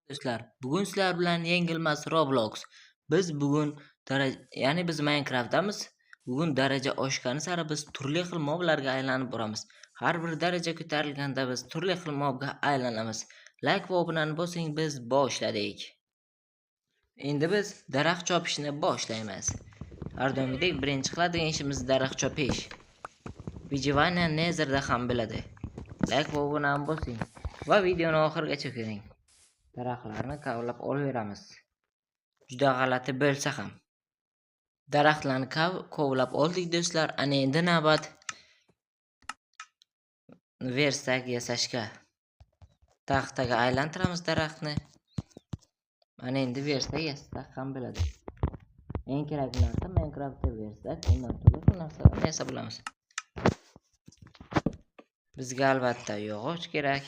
Do'stlar, bugun sizlar bilan yengilmas Roblox. Biz bugun biz Minecraftdamiz. Bugun daraja oshgani sari biz turli xil moblarga aylanib boramiz. Har bir daraja ko'tarilganda biz turli xil mobga aylanamiz. Like va obunani bosing, biz boshladik. Endi biz daraxt chopishni boshlaymiz. Har doimgidek birinchi qiladigan ishimiz daraxt chopish. Vijivaniya Nezerda ham biladi. Like va obunani bosing va videoni oxirigacha ko'ring. Daraxtlarni kavlab olaveramiz. Juda g'alati bo'lsa ham. Daraxtlarni kovlab oldik do'stlar. Ana endi navbat versak yasashga. Taxtaga aylantiramiz daraxtni. Ana endi versak yasasak ham bo'ladi. Eng kerakli narsa Minecraftda versak, undan turli narsalarni yasab olamiz. Bizga albatta yog'och kerak.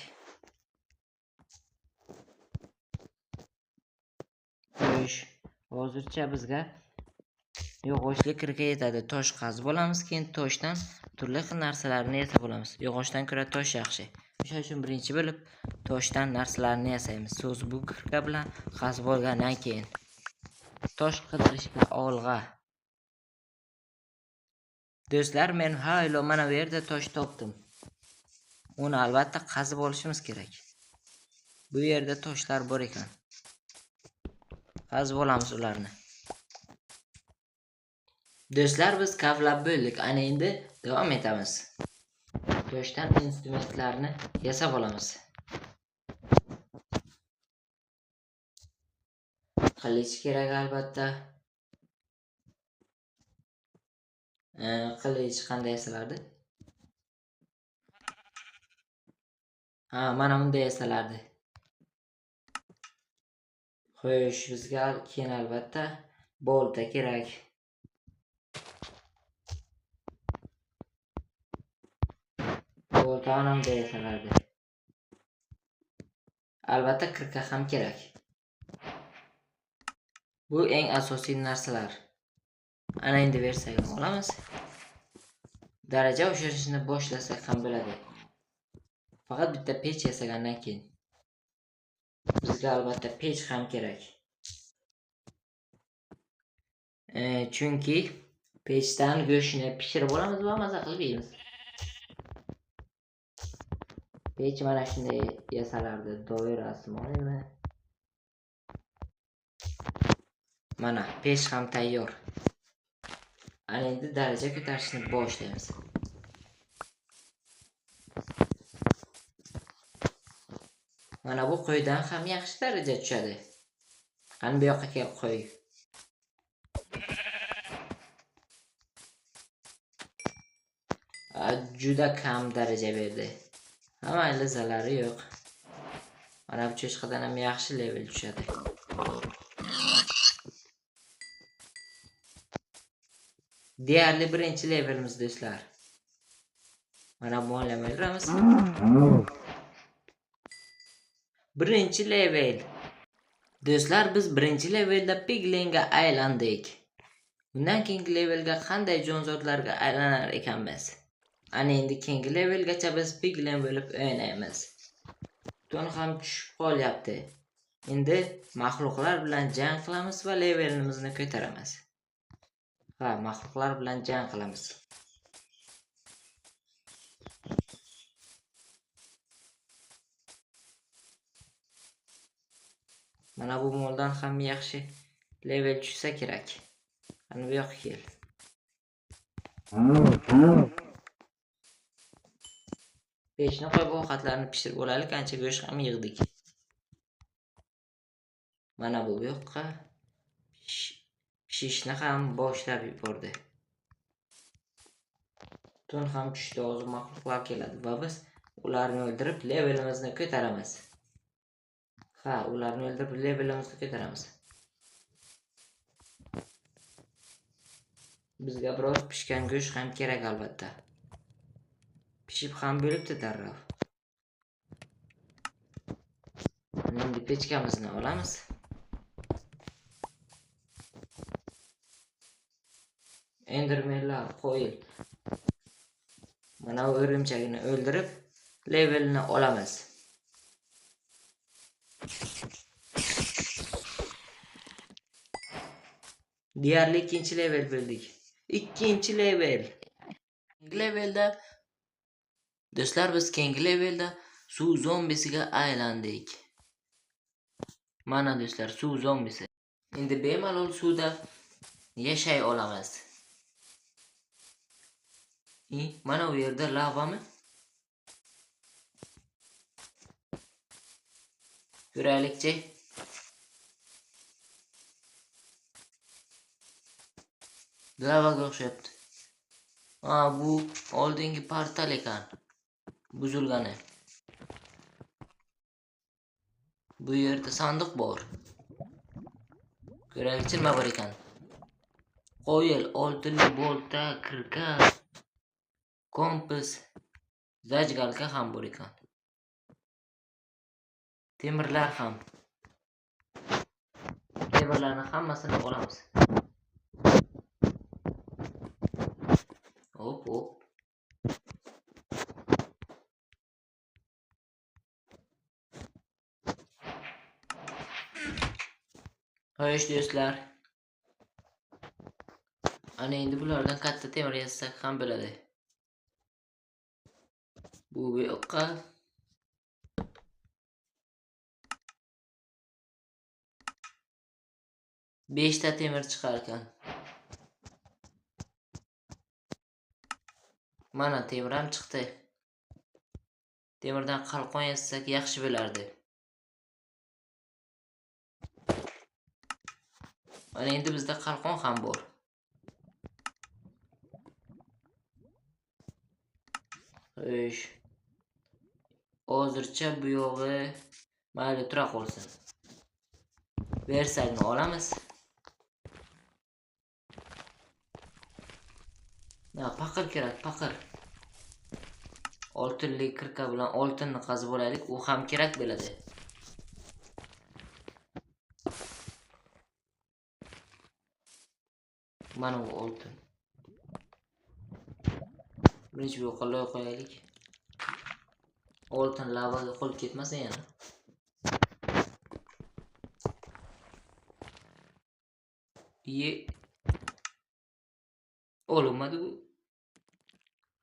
Hozircha bizga yog'ochga kirga yetadi. Tosh qazib olamiz, keyin toshdan turli xil narsalarni yasab olamiz. Yog'ochdan ko'ra tosh yaxshi. O'sha uchun birinchi bo'lib toshdan narsalarni yasaymiz. So'z bu kirga bilan qazib olgandan keyin tosh qidirishga olg'a. Do'stlar, men mana bu yerda tosh topdim. Uni albatta qazib olishimiz kerak. Bu yerda toshlar bor ekan. Qazib olamiz ularni. Do'stlar, biz kavlab bo'ldik. Ana endi davom etamiz. Toshdan instrumentlarni yasab olamiz. Qilich kerak albatta. Qilich qanday yasalardi? Mana bunday yasalardi. Xo'sh, bizga keyin albatta bolta kerak. Bolta anamda yasalardi. Albatta kirka ham kerak. Bu eng asosiy narsalar. Ana endi versak olamiz. Daraja oshirishni boshlasak ham bo'ladi. Faqat bitta pech yasagandan keyin. Bizga albatta pech ham kerak. Chunki pechdan go'shtni pishirib olamiz va maza qilib yeymiz. Pech mana shunday yasalardi. Doirasi bormi? Mana pech ham tayyor. Ana endi daraja ko'tarishni boshlaymiz. Mana bu qo'ydan ham yaxshi daraja tushadi. Qani bu yoqqa kelib qo'y. Juda kam daraja berdi. Mayli, zarari yo'q. Mana bu cho'chqadan ham yaxshi level tushadi. Deyarli birinchi levelimiz do'stlar. Mana bu o'ylamaymiz. Birinchi level. Do'stlar, biz birinchi levelda piglinga aylandik. Undan keyingi levelga qanday jonzotlarga aylanar ekanmiz? Ana endi keyingi levelgacha biz piglin bo'lib o'ynaymiz. Tun ham tushib qolyapti. Endi mahluqlar bilan jang qilamiz va levelimizni ko'taramiz. Mahluqlar bilan jang qilamiz. Mana bu moldan ham yaxshi level tushsa kerak. Qani bu yoqqa kel. Pechni qo'yib ovqatlarni pishirib olaylik, ancha go'sht ham yig'dik. Mana bu yoqqa pishishni ham boshlab yubordi. Tun ham tushdi, hozir mahluqlar keladi va biz ularni o'ldirib levelimizni ko'taramiz. Ularni o'ldirib levelimizni ko'taramiz. Bizga biroz pishgan go'sht ham kerak albatta. Pishib ham bo'libdi darrov. Endi pechkamizni olamiz. Endermenlar qo'yil. Mana bu o'rimchagini o'ldirib levelni olamiz. Deyarli ikkinchi level bildik. Ikkinchi level. Levelda do'stlar, biz keyingi levelda suv zombisiga aylandik. Mana do'stlar, suv zombisi. Endi bemalol suvda yashay olamiz. Mana u yerda lavami? Ko'raylikchi. Lavaga o'xshabdi. Bu oldingi portal ekan. Buzilgani. Bu yerda sandiq bor. Ko'raylikchi nima bor ekan? Qo'yil, oltinli bolta, kirka, kompas, zajgalka ham bor ekan. Temirlar ham. Temirlarni hammasini olamiz. Hop. Xo'sh do'stlar. Ana endi bulardan katta temir yasasak ham bo'ladi. Bu yoqqa 5 ta temir chiqar ekan. Mana temir ham chiqdi. Temirdan qalqon yasasak yaxshi bo'lardi. Mana endi bizda qalqon ham bor. Xo'sh. Hozircha bu yog'i mayli tura qolsin. Versakni olamiz. Paqir kerak, paqir. Oltinli kirka bilan oltinni qazib olaylik, u ham kerak bo'ladi. Mana bu oltin. Birinchi bu yoqqa qo'yaylik. Oltin lavaga qolib ketmasa yana. Olmadi bu.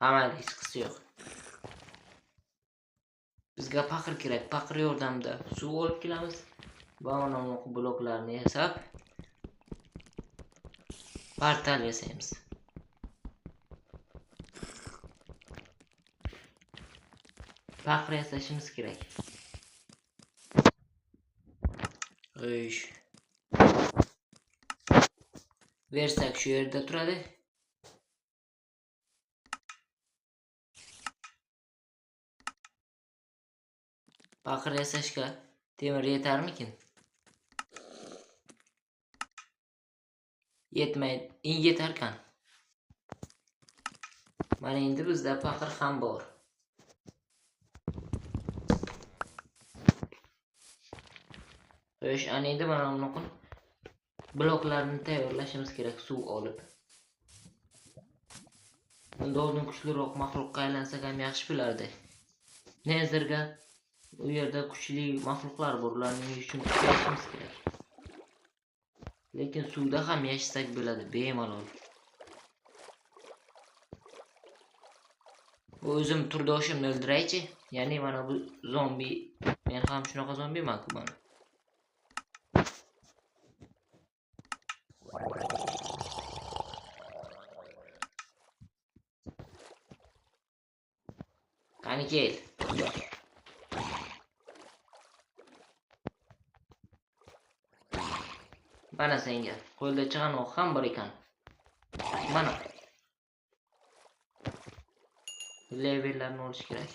Amalga hech qisi yo'q. Bizga paqir kerak. Paqir yordamida suv olib kelamiz. Mana bu bloklarni yasab portal yasaymiz. Paqir yasashimiz kerak. Xo'sh. Versak shu yerda turadi. Paqir yasashga temir yetarmikin? Yetmaydi. Yetarkan. Mana endi bizda paqir ham bor. Xo'sh, ana endi mana buni bloklarni tayyorlashimiz kerak suv olib. Unda oldin kuchliroq maxluqqa aylansak ham yaxshi bo'lardi. Nezerga u yerda kuchli maxluqlar bor, ularning uchun kurashimiz kerak. Lekin suvda ham yashasak bo'ladi bemalol. O'zim turdoshimni o'ldiraychi. Ya'ni mana bu zombi, men ham shunaqa zombiman-ku mana. Qani kel. Mana senga qo'lda chig'anoq ham bor ekan. Mana. Levellarni olish kerak.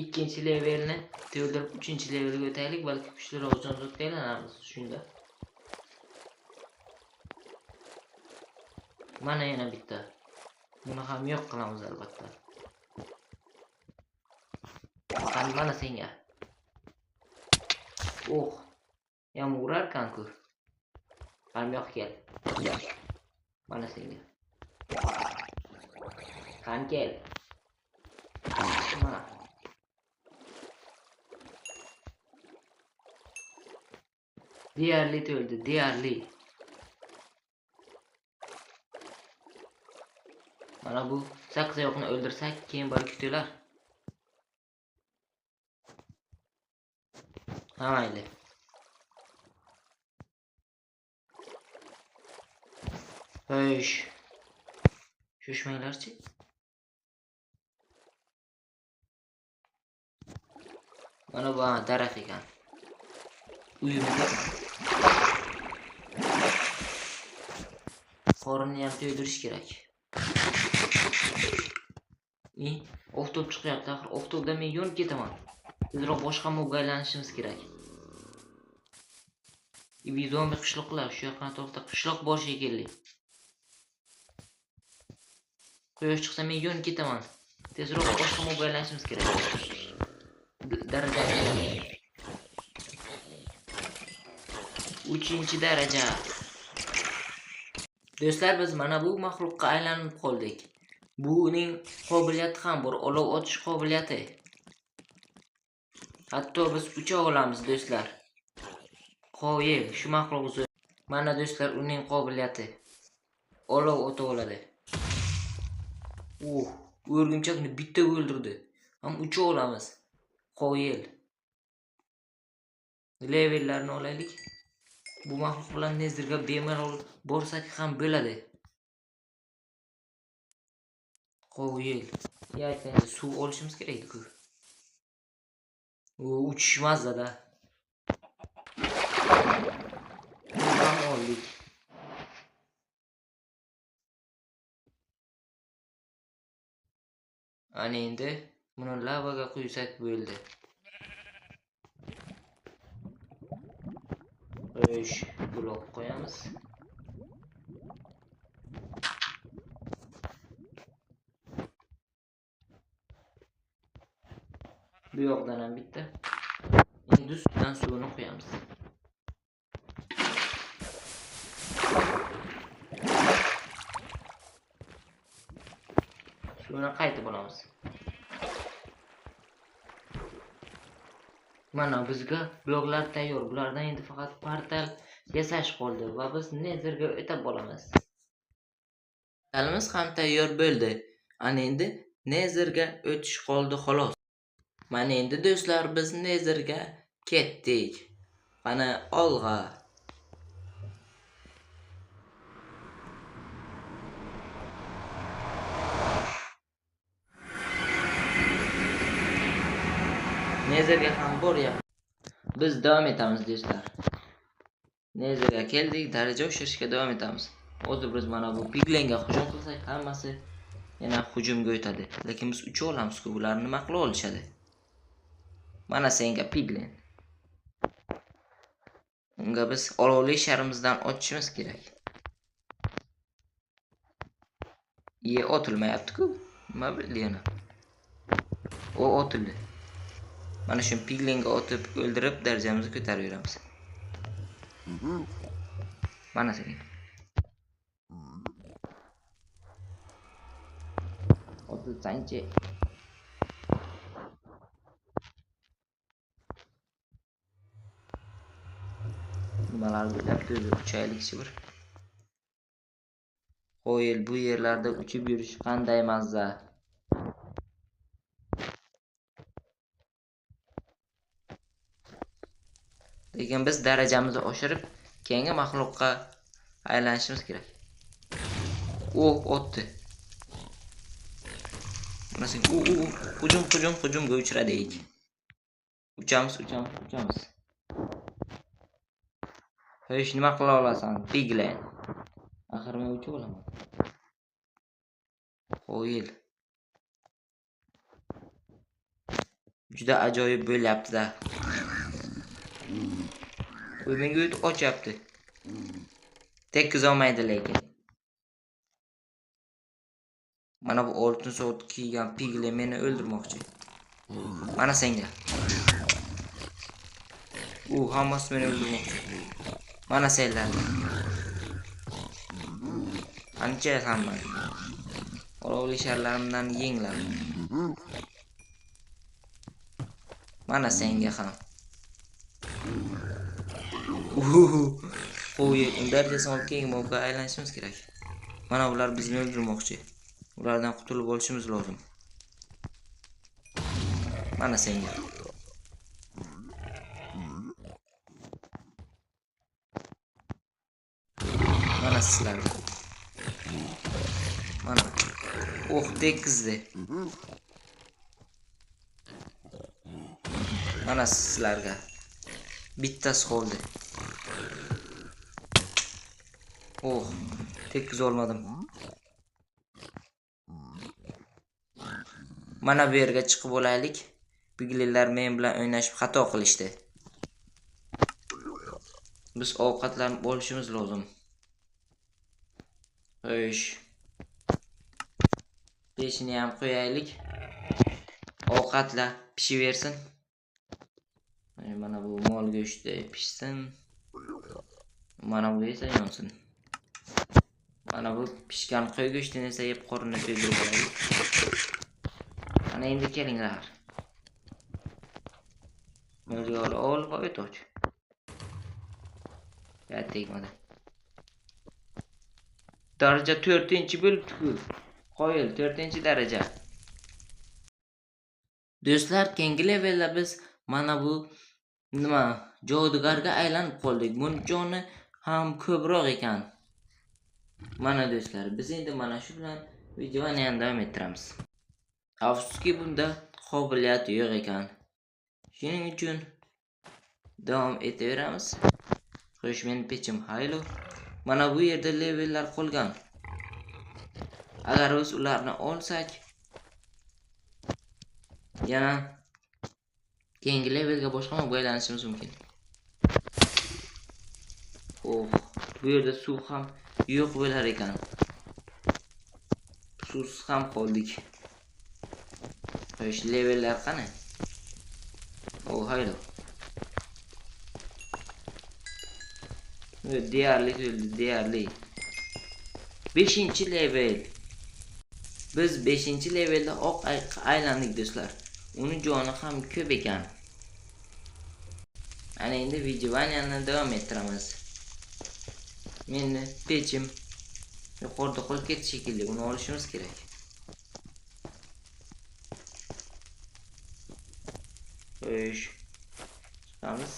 Ikkinchi levelni to'ldirib 3-levelga o'taylik, balki kuchliroq jonzotga aylanamiz shunda. Mana yana bitta. Buni ham yo'q qilamiz albatta. Mana senga. Yomg'ir urarkan-ku. Ham yo'q kel. Mana senga. Qani kel. Mana. Deyarli o'ldi, deyarli. Mana bu sakkizoyoqni o'ldirsak, keyin bor kutinglar. Ha mayli. Ho'sh. Shoshmanglarchi. Mana bu daraxt ekan. Uyimizda qorinni ham to'ydirish kerak. Oftob chiqyapti. Axir oftobda men yonib ketaman. Tezroq boshqa mobga aylanishimiz kerak. Zombi qishloqlar shu yoqdan to'xta, qishloq boshiga keldik. Quyosh chiqsa men yonib ketaman. Tezroq boshqa mobga aylanishimiz kerak. Daraja 3-daraja. Do'stlar, biz mana bu maxluqqa aylanib qoldik. Buning qobiliyati ham bor, olov otish qobiliyati. Hatto biz ucha olamiz do'stlar. Qoyil, shu maxluq zo'r. Mana do'stlar, uning qobiliyati. Olov ota oladi. O'rgimchakni bitta o'ldirdi. Ham ucha olamiz. Qoyil. Levellarni olaylik. Bu maxluq bilan nezirga bemalol borsak ham bo'ladi. Qoyil. Yaqinda suv olishimiz kerak-ku. Uchish mazada. Ham oldik. Ana endi buni lavaga quysak bo'ldi. Xo'sh, blok qo'yamiz. Bu yoqdan ham bitta. Endi ustidan suvni qo'yamiz. Suvni qaytib olamiz. Mana bizga bloklar tayyor. Bulardan endi faqat portal yasash qoldi va biz nezerga o'tib olamiz. Portalimiz ham tayyor bo'ldi. Ana endi nezerga o'tish qoldi xolos. Mana endi do'stlar, biz nezerga ketdik. Mana olg'a. Nezerga ham boryapmiz. Biz davom etamiz do'stlar. Nezerga keldik, daraja oshirishga davom etamiz. Hozir biz mana bu piglenga hujum qilsak, hammasi yana hujumga o'tadi. Lekin biz ucha olamiz-ku, bular nima qila olishadi? Mana senga piglen. Unga biz olovli sharimizdan otishimiz kerak. Otilmayapti-ku. Nima bo'ldi yana? Otildi. Mana shu piglenga otib o'ldirib darajamizni ko'tarib yuramiz. Mana sen. Otilsanchi. Nimalar bo'lyapti o'zi uchaylikchi bir. Qo'yil, bu yerlarda uchib yurish qanday mazza. Lekin biz darajamizni oshirib, keyingi maxluqqa aylanishimiz kerak. O'tdi. Mana sen hujumga uchradik. Uchamiz. Hech nima qila olasan, piglen. Axir men uchib olaman. Qo'yil. Juda ajoyib bo'lyapti-da. Menga o't ochyapti. Tekkiz olmaydi lekin. Mana bu oltin soat kiygan piglen meni o'ldirmoqchi. Mana senga. Hammasi meni o'ldirmoqchi. Mana senlar. Ancha hamma. Olovli sharlarimdan yenglar. Mana senga ham. Qo'y darajasi olib keyin mobga aylanishimiz kerak. Mana ular bizni o'ldirmoqchi. Ulardan qutulib olishimiz lozim. Mana senga. Mana sizlar. Mana. Tekizdi. Mana sizlarga. Bittasi qoldi. Tekiz olmadim. Mana bu yerga chiqib olaylik. Pigleylar men bilan o'ynashib xato qilishdi. Biz ovqatlanib olishimiz lozim. Xo'sh. Peshini ham qo'yaylik. Ovqatlar pishiversin. Mana bu mol go'shti pishsin. Mana bu esa yonsin. Mana bu pishgan qo'y go'shtini esa yeb qorinni to'ydirib olaylik. Mana endi kelinglar. Mo'ljal ol va o'toch. Ya tegmadi. Daraja 4-bo'libdi-ku. Qoyil 4-daraja. Do'stlar, keyingi levelda biz mana bu jodugarga aylanib qoldik. Buning joni ham ko'proq ekan. Mana do'stlar, biz endi mana shu bilan videoni ham davom ettiramiz. Afsuski bunda qobiliyat yo'q ekan. Shuning uchun davom etaveramiz. Xo'sh, men pechim haylo. Mana bu yerda levellar qolgan. Agar biz ularni olsak, yana keyingi levelga boshqa aylanishimiz mumkin. Bu yerda suv ham yo'q bo'lar ekan. Suvsiz ham qoldik. Xo'sh, levellar qani? Haylo. Deyarli. 5-level. Biz 5-levelda oq aylandik do'stlar. Uning joni ham ko'p ekan. Ana endi videoni davom ettiramiz. Meni pechim yuqorida qolib ketdi shekilli. Uni olishimiz kerak. Xo'sh. Chiqamiz.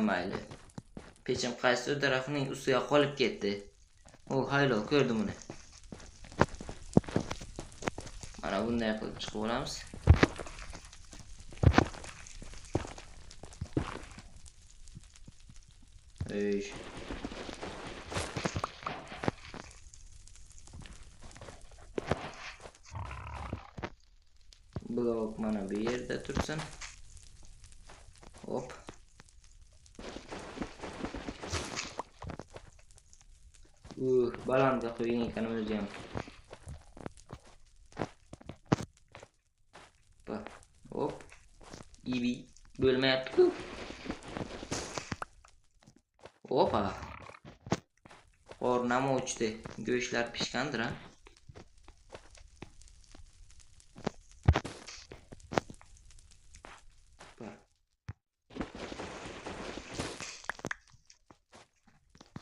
Mayli. Pechim qaysi tarafning ustiga qolib ketdi. Haylo, ko'rdim uni. Mana bunday qilib chiqib olamiz. Blok mana bu yerda tursin. Hop. Balandga qo'ying ekan o'zi ham. Hop. Ibi bo'lmayapti-ku. Opa. Qornam ochdi. Go'shtlar pishgandir ha.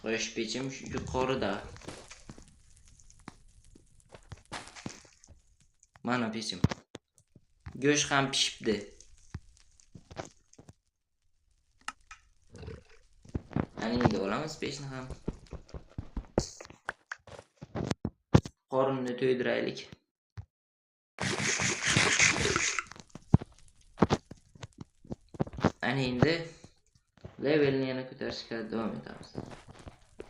Xo'sh, pechim yuqorida. Mana pechim. Go'sht ham pishibdi. Endi olamiz pechni ham. Qorinni to'ydiraylik. Ana endi levelni yana ko'tarishga davom etamiz.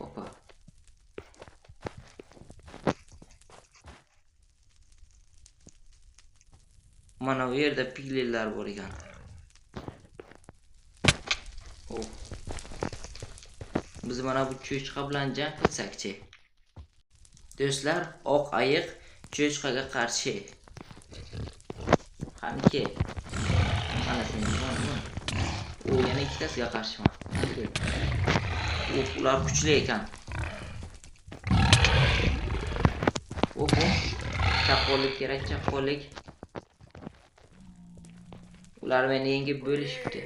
Opa. Mana bu yerda pigleylar bor ekan. Biz mana bu cho'chqa bilan jang qilsak-chi. Do'stlar, oq ayiq cho'chqaga qarshi. Qaniki? Mana shuni. Yana ikkitasiga qarshiman. Ular kuchli ekan. Chaqollik kerak, chaqollik. Ular meni yengib bo'lishibdi.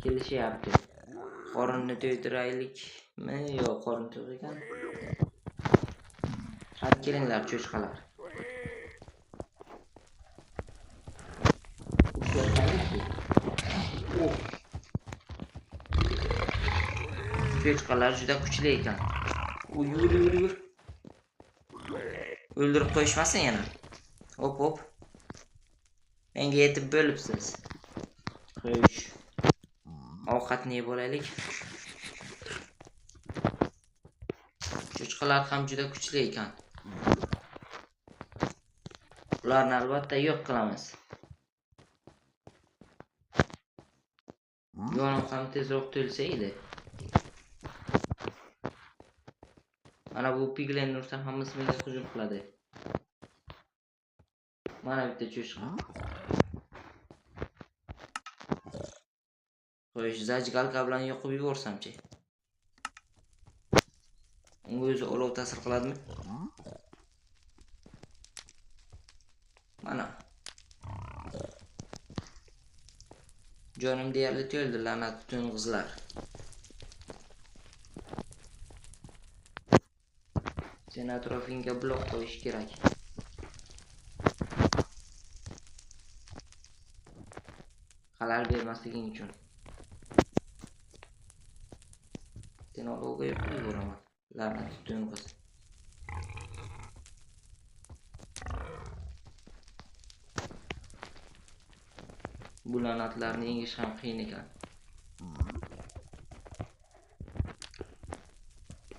kelishyapti. Qorinni to'ydiraylikmi? Yo'q, qorin to'q ekan. Hadi kelinglar cho'chqalar. Cho'chqalar juda kuchli ekan. Yur. O'ldirib qo'yishmasin yana. Hop. Menga yetib bo'libsiz. Xo'sh. Ovqatni yeb olaylik. Cho'chqalar ham juda kuchli ekan. Ularni albatta yo'q qilamiz. Yo'lim ham tezroq to'lsa edi. Mana bu piglen ursa hammasi menga hujum qiladi. Mana bitta cho'chqa. Xo'sh, zajgalka bilan yoqib yuborsam-chi. Unga o'zi olov ta'sir qiladimi? Mana. Jonim deyarli to'ldi, la'nat to'ng'izlar. Sen atrofingga blok qo'yish kerak. Xalal bermasliging uchun. Sen olovga yoqib yuboraman. La'nat to'ng'iz. Bu la'natlarni yengish ham qiyin ekan.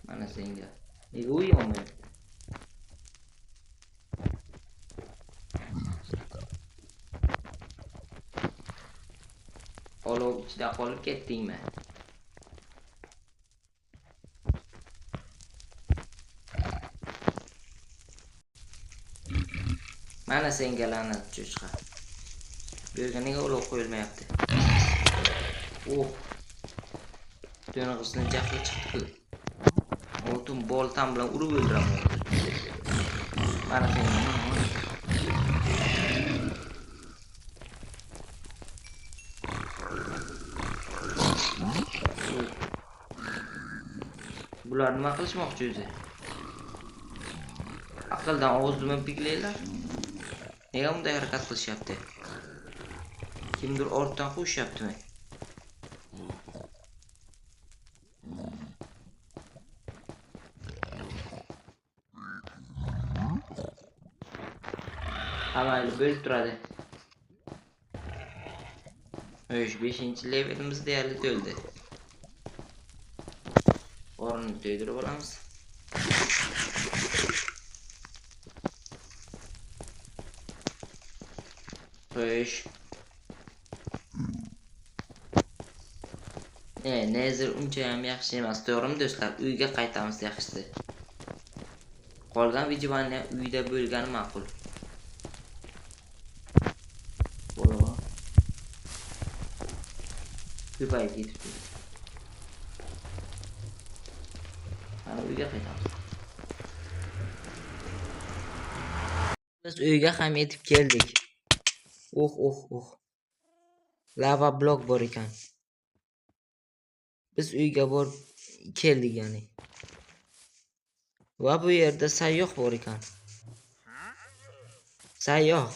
Mana senga. Nega uyumayapti? Olov ichida qolib ketdingmi? Mana senga la'nat cho'chqa. Bu yerga nega olov qo'yilmayapti? To'ng'izni jahli chiqdi. Oltin boltam bilan urib o'ldiraman. Mana senga. Bular nima qilishmoqchi o'zi? Aqldan og'izdan piklaylar. Nega bunday harakat qilishyapti? Kimdir ortdan qo'shyaptimi? Hamayli bo'lib turadi. 5-levelimiz deyarli to'ldi. Qorinni to'ydirib olamiz. Xo'sh. Nezir uncha ham yaxshi emas, to'g'rimi do'stlar? Uyga qaytamiz yaxshisi. Qolgan videoni uyda bo'lgani ma'qul. Bo'laman. Ko'payib ketibdi. Mana uyga qaytamiz. Biz uyga ham yetib keldik. Lava blok bor ekan. Biz uyga borib keldik ya'ni. Va bu yerda sayyoh bor ekan. Sayyoh.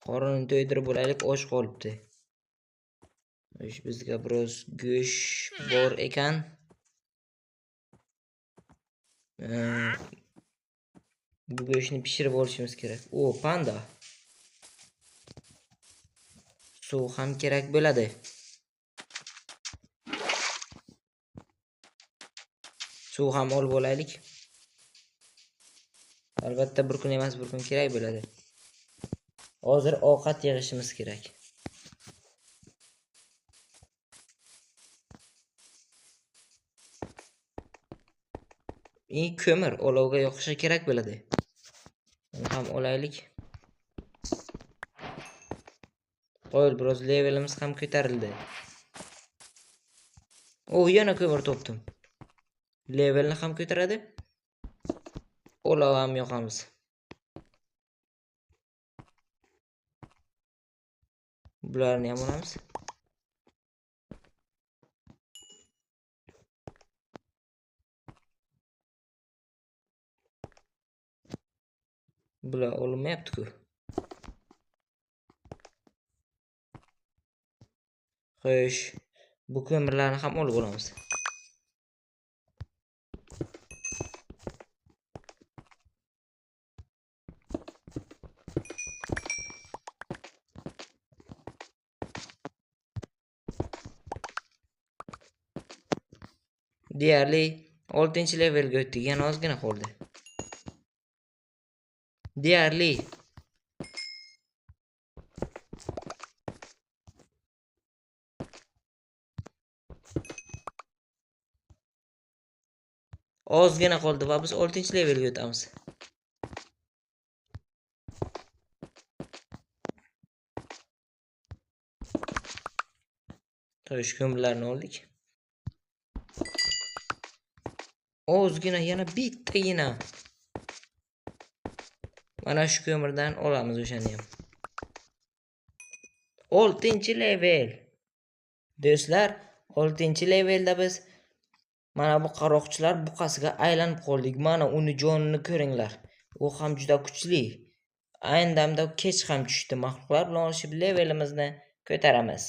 Qorinni to'ydirib bo'laylik, och qolibdi. Bizga biroz go'sht bor ekan. Bu go'shtni pishirib olishimiz kerak. Panda. Suv ham kerak bo'ladi. Suv ham olib olaylik. Albatta bir kun emas, bir kun kerak bo'ladi. Hozir ovqat yig'ishimiz kerak. Ko'mir olovga yoqishi kerak bo'ladi. Uni ham olaylik. Qo'yil, biroz levelimiz ham ko'tarildi. Yana ko'mir topdim. Levelni ham ko'taradi. Olov ham yoqamiz. Bularni ham olamiz. Bular olinmayapti-ku. Xo'sh, bu ko'mirlarni ham olib olamiz. Deyarli 6-levelga o'tdik, yana ozgina qoldi. Deyarli ozgina qoldi va biz 6-levelga o'tamiz. Xo'sh, ko'mirlarni oldik. Ozgina, yana bittagina. Mana shu ko'mirdan olamiz o'shani ham. 6-level. Do'stlar, 6-levelda biz mana bu qaroqchilar buqasiga aylanib qoldik. Mana uni jonini ko'ringlar. U ham juda kuchli. Ayni damda kech ham tushdi. Mahluqlar bilan olishib levelimizni ko'taramiz.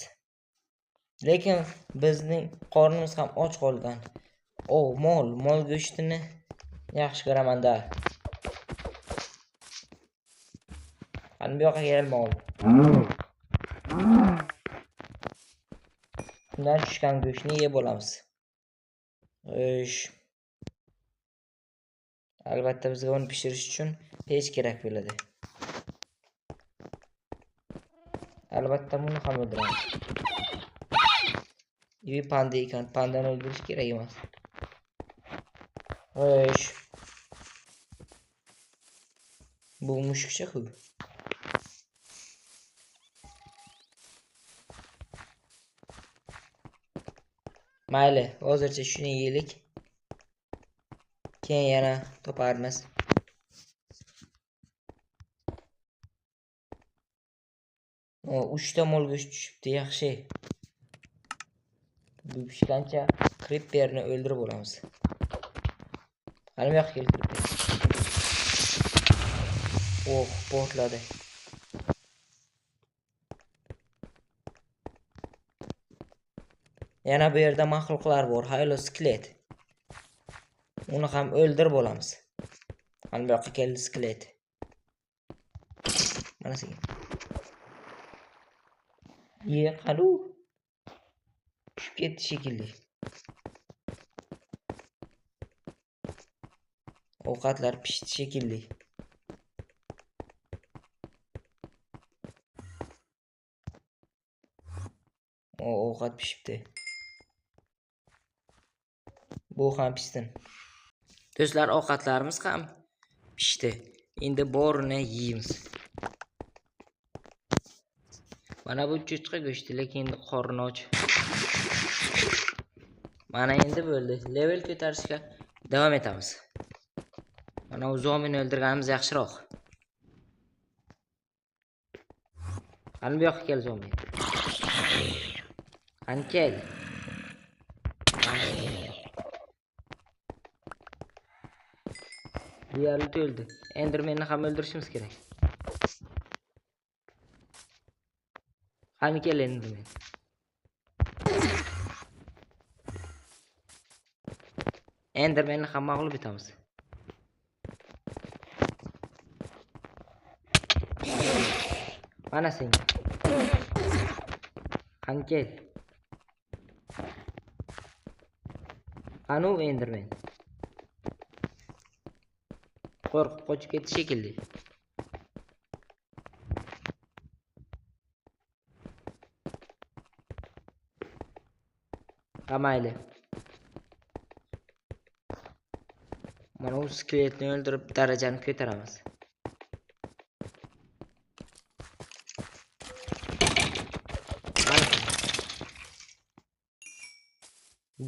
Lekin bizning qornimiz ham och qolgan. Mol go'shtini yaxshi ko'raman-da. Qani bu yoqqa kel mol. Bundan tushgan go'shtni yeb olamiz. Albatta bizga uni pishirish uchun pech kerak bo'ladi. Albatta buni ham o'ldiramiz. Panda ekan, pandani o'ldirish kerak emas. Bu mushukcha-ku. Mayli, hozircha shuni yeylik. Keyin yana toparmiz. Uchta mol go'sht tushibdi, yaxshi. Bu pishgancha Creeperni o'ldirib olamiz. Qani bu yoqqa keltirib. Portladi. Yana bu yerda mahluqlar bor, haylo skelet. Uni ham o'ldirib olamiz. Qani bu yoqqa keldi skelet. Mana sen. Qani tushib ketdi shekilli. Ovqatlar pishdi shekilli. Ovqat pishibdi. Bu ham pishsin. Do'stlar, ovqatlarimiz ham pishdi. Endi borini yeymiz. Mana bu cho'chqa go'shti, lekin endi qorni och. Mana endi bo'ldi. Level ko'tarishga davom etamiz. Mana u zombini o'ldirganimiz yaxshiroq. Qani bu yoqqa kel zombi. Qani kel. Deyarli o'ldi. Endermanni ham o'ldirishimiz kerak. Qani kel Enderman. Endermanni ham mag'lub etamiz. Mana sen. Qani kel. Qani u Enderman. Qo'rqib qochib ketdi shekilli. Mayli. Mana u skeletni o'ldirib darajani ko'taramiz.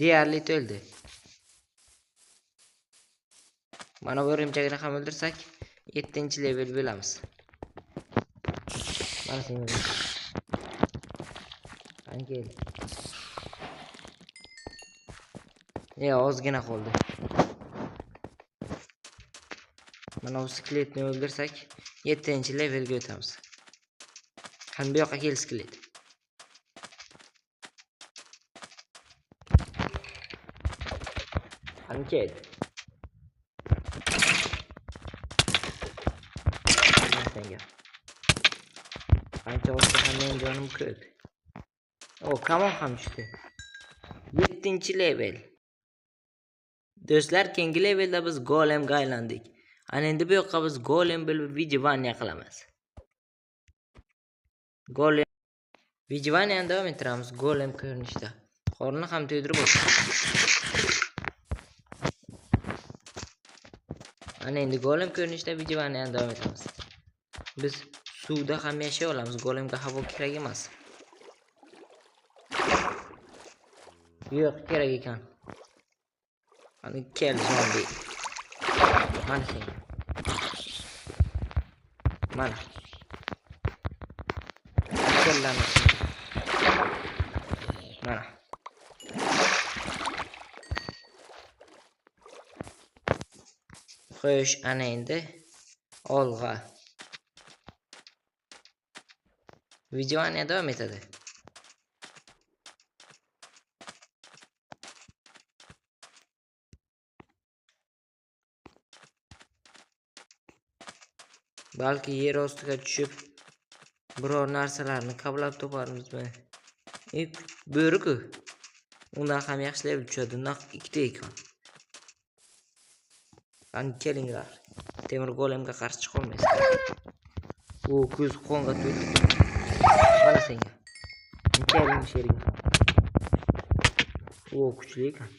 Deyarli o'ldi. Mana bu o'rimchakni ham o'ldirsak 7-level bo'lamiz. Mana sen. Kel. Ozgina qoldi. Mana bu skeletni o'ldirsak 7-levelga o'tamiz. Qani bu yoqqa kel skelet. Qani kel. Senga. Qancha olsa ham men jonim ko'p. Kamon ham tushdi. 7-level. Do'stlar, keyingi levelda biz golemga aylandik. Ana endi bu yoqqa biz golem bo'lib Vigivania qilamiz. Golem Vigivaniani davom ettiramiz golem ko'rinishda. Qorni ham to'ydirib oldik. Ana endi golem ko'rinishda Vigivaniani davom etamiz. Biz suvda ham yashay olamiz, golemga havo kerak emas. Yo'q, kerak ekan. Qani kel zombi. Mana sen. Mana. Kellarni. Mana. Xo'sh, ana endi olg'a. Vigivania davom etadi. Balki yer ostiga tushib biror narsalarni qablab toparmizmi? Bo'ri-ku. Undan ham yaxshilab tushadi. Naq ikkita ekan. Qani kelinglar. Temir golemga qarshi chiqa olmaysiz. Ko'z qonga to'ldi. Mana senga. Keling shering. Kuchli ekan.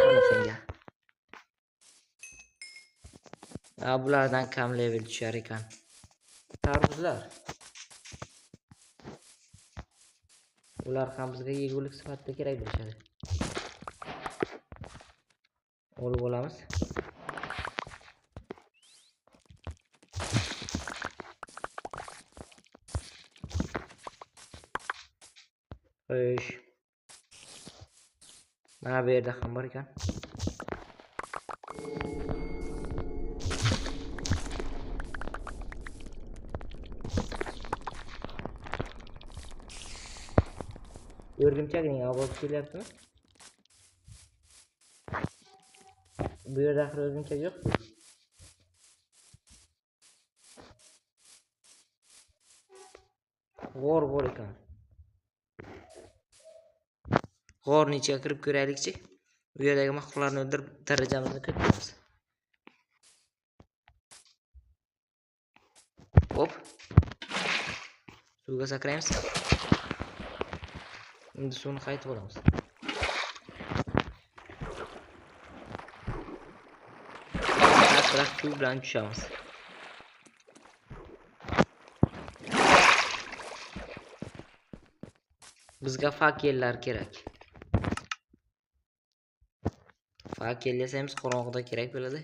Mana senga. Bulardan kam level tushar ekan. Tarvuzlar. Ular ham bizga yegulik sifatida kerak bo'ladi. Olib olamiz. Xo'sh. Mana bu yerda ham bor ekan. O'rgimchakning ovozi kelyaptimi? Bu yerda axir o'rgimchak yo'q-ku. G'or bor ekan. G'orning ichiga kirib ko'raylikchi. Bu yerdagi mahluqlarni o'ldirib darajamizni ko'taramiz. Hop. Suvga sakraymiz. Endi suvni qaytib olamiz. Biroq suv bilan tushamiz. Bizga fakellar kerak. Fakel yasangiz qorong'ida kerak bo'ladi.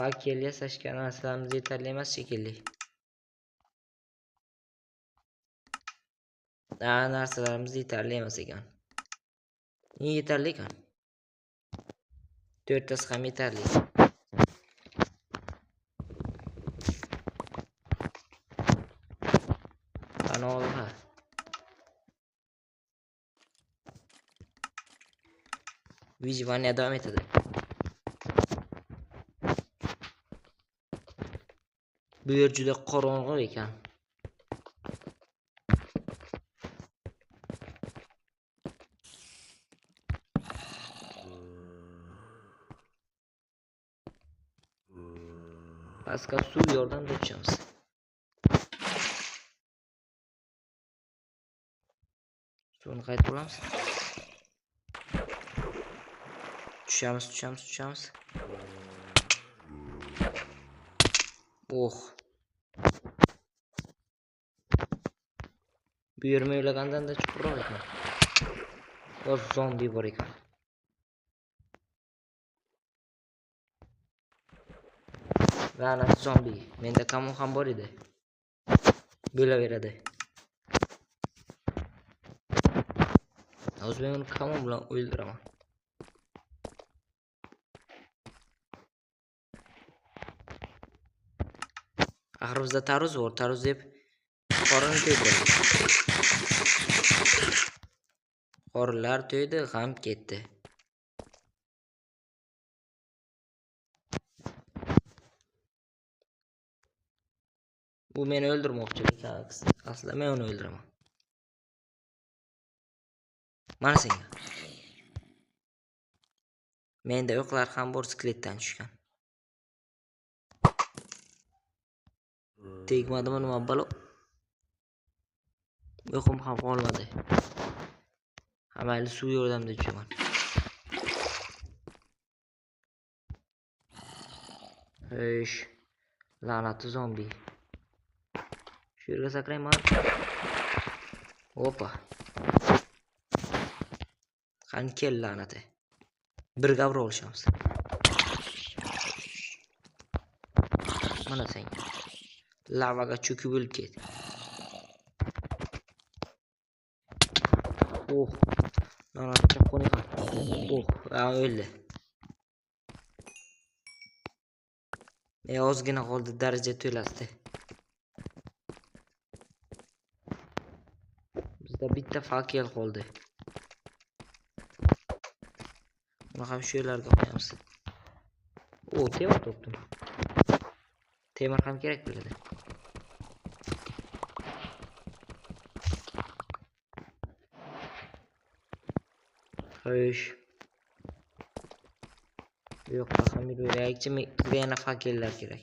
Fakel yasashga narsalarimiz yetarli emas shekilli. Narsalarimiz yetarli emas ekan. Niye yetarli ekan? 4 tasi ham yetarli. Kanalga. Vigivania davom etadi. Bu yer juda qorong'i ekan. Pastga suv yordamida tushamiz. Suvni qaytib olamiz. Tushamiz. Bu yer o'ylagandan da chuqurroq ekan. Zombi bor ekan. La'nat zombi. Menda kamon ham bor edi. Bo'laveradi. Hozir men uni kamon bilan o'ldiraman. Axir bizda tarvuz bor. Tarvuz deb qorinni to'ydiradi. Qorinlar to'ydi, g'am ketdi. Bu meni o'ldirmoqchi ekan. Aslida men uni o'ldiraman. Mana senga. Menda o'qlar ham bor, skeletdan tushgan. Tegmadimi nima balo? O'qim ham qolmadi. Mayli suv yordamida tushaman. Eish. La'natli zombi. Shu yerga sakrayman. Opa. Qani kel la'nati. Bir gavra olishamiz. Mana senga. Lavaga cho'kib o'lib ket. Oh. La'nat chaqqoni qan. Oh, o'ldi. Ozgina qoldi daraja to'lasdi. Bizda bitta fakel qoldi. Buni ham shu yerlarga qo'yamiz. O, temir topdim. Temir ham kerak bo'ladi. Xo'sh. Yo'q, hamir bo'laychi, bizga yana fakellar kerak.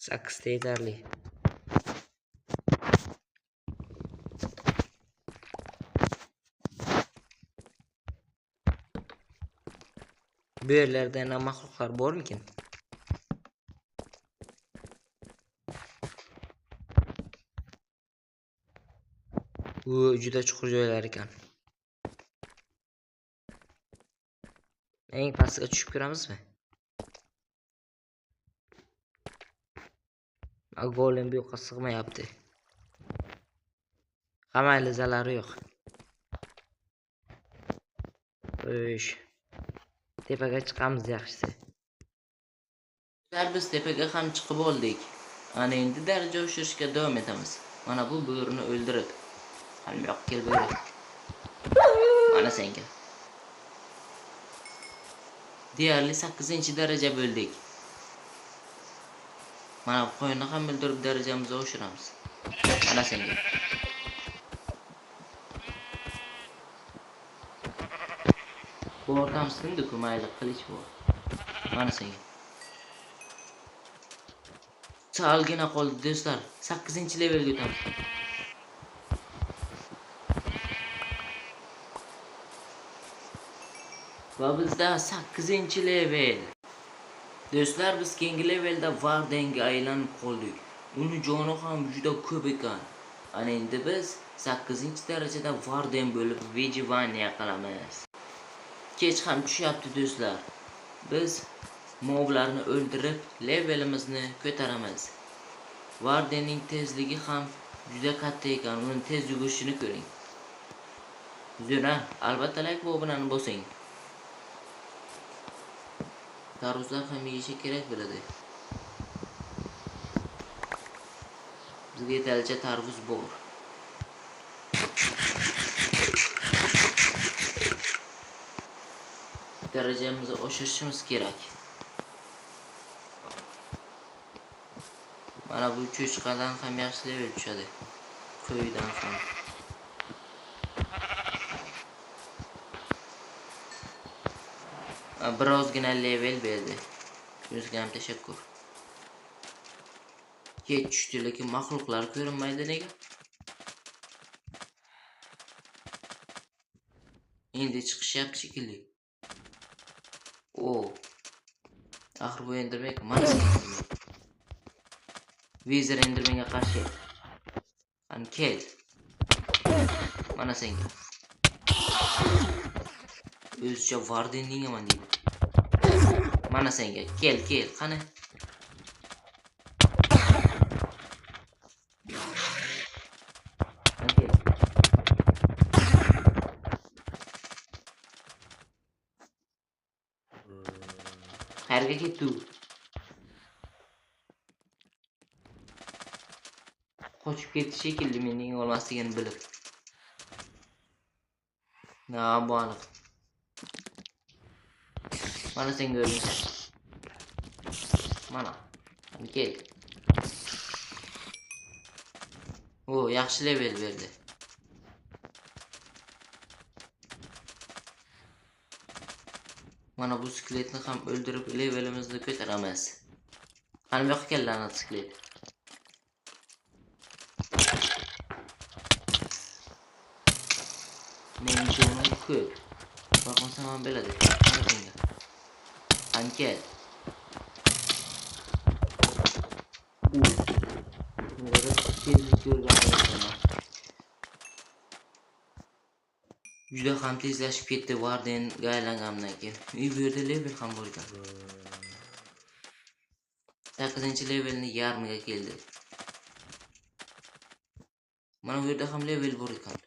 Sakkizta yetarli. Bu yerlarda yana mahluqlar bormikin? Bu juda chuqur joylar ekan. Eng pastga tushib ko'ramizmi? Golem bu yoqqa sig'mayapti. Qamayli zalari yo'q. Xo'sh. Tepaga chiqamiz yaxshisi. Biz tepaga ham chiqib oldik. Ana endi daraja oshirishga davom etamiz. Mana bu bo'rini o'ldirib. Hamroq kel bo'ri. Mana senga. Deyarli 8-daraja bo'ldik. Mana bu qo'yni ham o'ldirib darajamizni oshiramiz. Mana senga. Bu odam sindi-ku, mayli qilich bor. Mana senga. Salgina qoldi do'stlar. 8-levelga o'tamiz. Va bizda 8-level. Do'stlar, biz keyingi levelda Vardenga aylanib qoldik. Uni joni ham juda ko'p ekan. Ana endi biz 8-darajada Varden bo'lib Vejivaniya qilamiz. Kech ham tushyapti do'stlar. Biz moblarni o'ldirib levelimizni ko'taramiz. Vardenning tezligi ham juda katta ekan. Uni tez yugurishini ko'ring. Zura, albatta like va obunani bosing. Tarvuzlar ham yeyishi kerak bo'ladi. Bizga yetarlicha tarvuz bor. Darajamizni oshirishimiz kerak. Mana bu cho'chqadan ham yaxshi level tushadi. Qo'ydan ham. Birozgina level berdi. Shunga ham tashakkur. Kech tushdi, lekin mahluqlar ko'rinmaydi nega? Endi chiqishyapti shekilli. O. Axir bu endirmek mana. Vizer Enderman'ga qarshi. Qani kel. Mana senga. O'zicha Wardenning ham deydi. Mana senga. Kel. Qani. Qayerga ketdi? Qochib ketdi shekilli mening olmasligini bilib. Na baliq. Mana senga o'rnish. Mana. Qani kel. O, yaxshi level berdi. Mana bu skeletni ham o'ldirib levelimizni ko'taramiz. Qani bu yoqqa kel lanat skelet. Mening jonim ko'p. Qo'rqmasam ham bo'ladi. Qani senga. Qani kel. Juda ham tezlashib ketdi Wardenga aylangandan keyin. Bu yerda level ham bor ekan. 8-levelni yarmiga keldi. Mana bu yerda ham level bor ekan.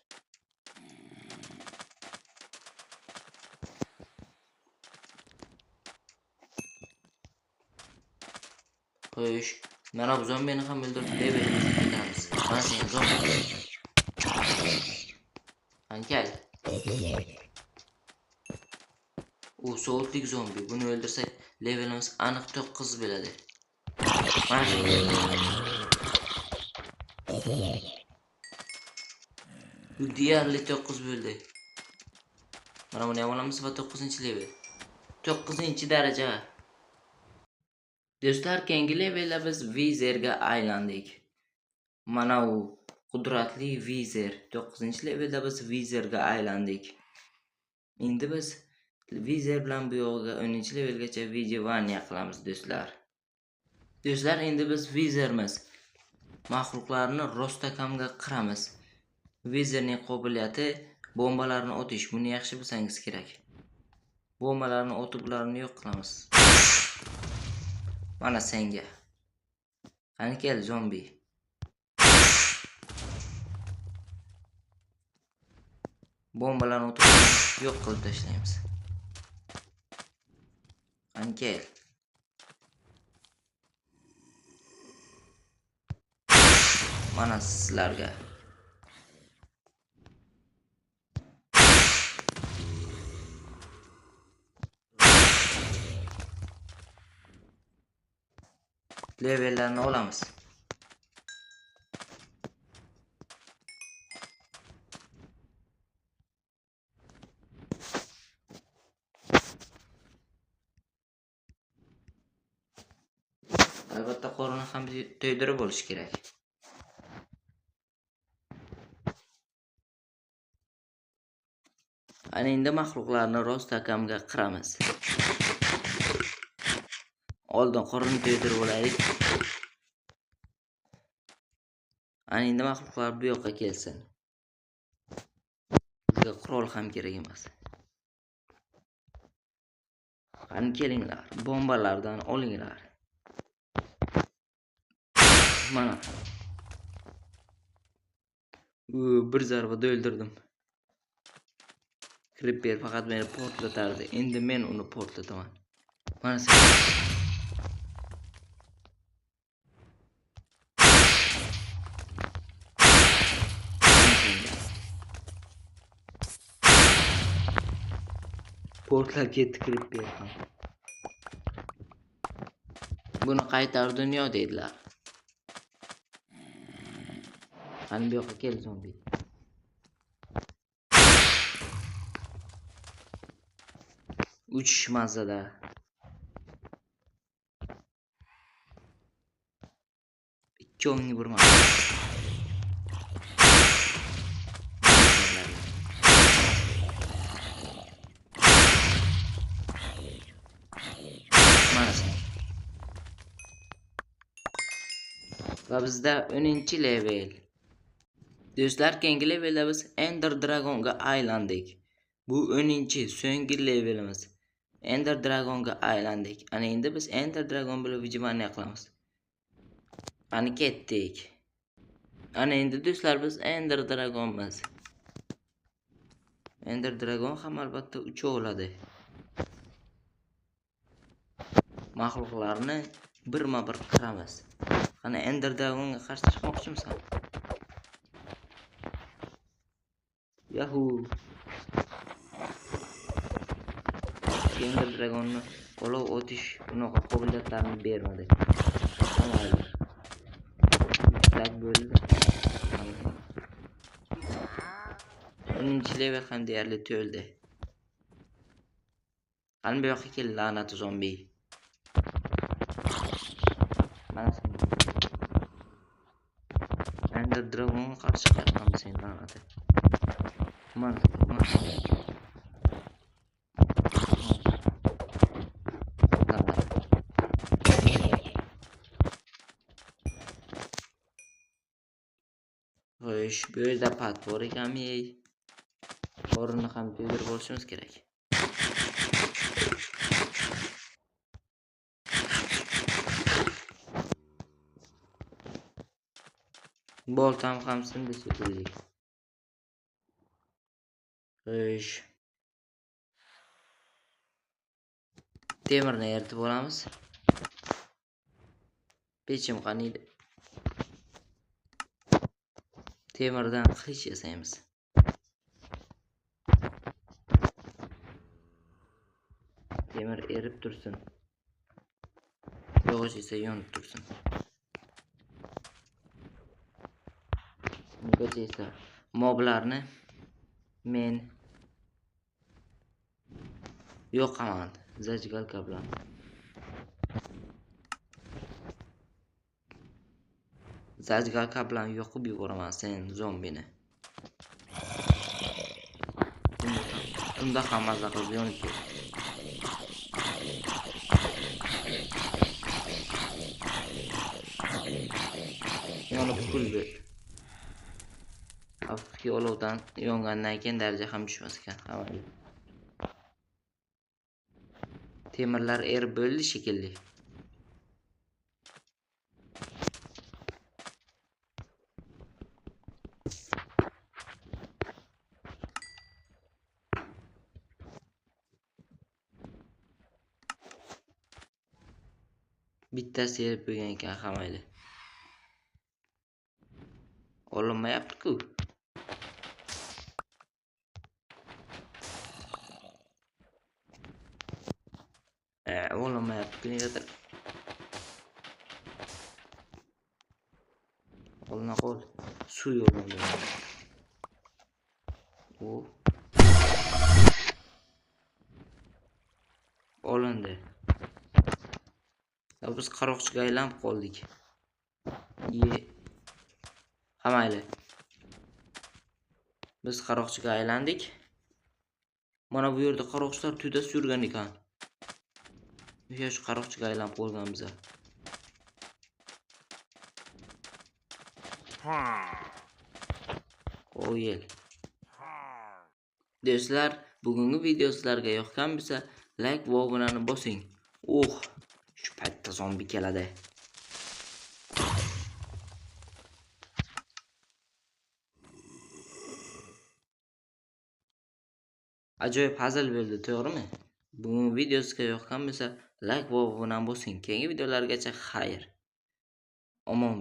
Xo'sh, mana bu zombini ham o'ldirib levelimizni ko'taramiz. Mana sen zombi. Qancha? U sovuqlik zombi. Buni o'ldirsak levelimiz aniq 9 bo'ladi. Mana bu deyarli 9 bo'ldi. Mana buni ham olamiz va 9-level. 9-daraja. Do'stlar, keyingi levelda biz Vizerga aylandik. Mana u qudratli Vizer. 9-levelda biz Vizerga aylandik. Endi biz Vizer bilan bu yo'lga 10-levelgacha videovaniya qilamiz do'stlar. Do'stlar, endi biz Vizermiz. Mahluqlarni rostakamga qiramiz. Vizerning qobiliyati bombalarni otish. Buni yaxshi bilsangiz kerak. Bombalarni otib ularni yo'q qilamiz. Mana senga. Qani kel zombi. Bombalarni otib yo'q qilib tashlaymiz. Qani kel. Mana sizlarga. Levellarni olamiz. Albatta qo'lini ham to'ydirib bo'lish kerak. Ana endi mahluqlarni rostakamga qiramiz. Oldin qo'lini to'ydirib olaylik. Ana endi mahluqlar bu yoqqa kelsin. Bizga qurol ham kerak emas. Qani kelinglar, bombalardan olinglar. Mana. Bir zarbada o'ldirdim. Creeper faqat meni portlatardi. Endi men uni portlataman. Mana sen. Portlab ketdi Creeper ham. Buni qaytar dunyo deydilar. Qani bu yoqqa kel zombi. Uchish mazada. Ikkovingni bir mazada. va bizda 10-level. Do'stlar, keyingi levelda biz Ender Dragonga aylandik. Bu 10-so'nggi levelimiz. Ender Dragonga aylandik. Ana endi biz Ender Dragon bilan vijimaniya qilamiz. Ana ketdik. Ana endi do'stlar biz Ender Dragonmiz. Ender Dragon ham albatta ucha oladi. Mahluqlarni birma-bir qiramiz. Qani Ender Dragonga qarshi chiqmoqchimisan? Yahoo! Ender Dragon'ni olov otish unaqa qobiliyatlarini bermadi. Mayli. Tak bo'ldi. 10-level ham deyarli to'ldi. Qani bu yoqqa kel, la'nati zombi. Mana sen. Ender Dragonga qarshi chiqarsan sen la'nati. Mana. Xo'sh, bu yerda pat bor ekanmi? Borini ham to'ydirib olishimiz kerak. Boltam ham sindi shekilli. Xo'sh. Temirni eritib olamiz. Pechim qaniydi? Temirdan qilich yasaymiz. Temir erib tursin. Yog'och esa yonib tursin. Bungacha esa moblarni men yo'qaman. Zajgalka bilan. Zajgalka bilan yo'qib yuboraman sen zombini. Unda ham maza qilib yonib ket. Yonib kuldi. Afsuski olovdan yongandan keyin daraja ham tushmas ekan. Hammali. Temirlar erib bo'ldi shekilli. Bittasi erib bo'lgan ekan hammali. Olinmayapti-ku. Olinmayapti negadir. Olina qol. Suv yo'llanadi. Olindi. Biz qaroqchiga aylanib qoldik. Hamayli. Biz qaroqchiga aylandik. Mana bu yerda qaroqchilar to'dasi yurgan ekan. Shu qaroqchiga aylanib qolganmiz. O'yel. Do'stlar, bugungi video sizlarga yoqqan bo'lsa, like va obunani bosing. Shu paytda zombi keladi. Ajoyib hazil bo'ldi, to'g'rimi? Bugungi video sizga yoqqan bo'lsa, like va obunani bosing. Keyingi videolargacha xayr. Omon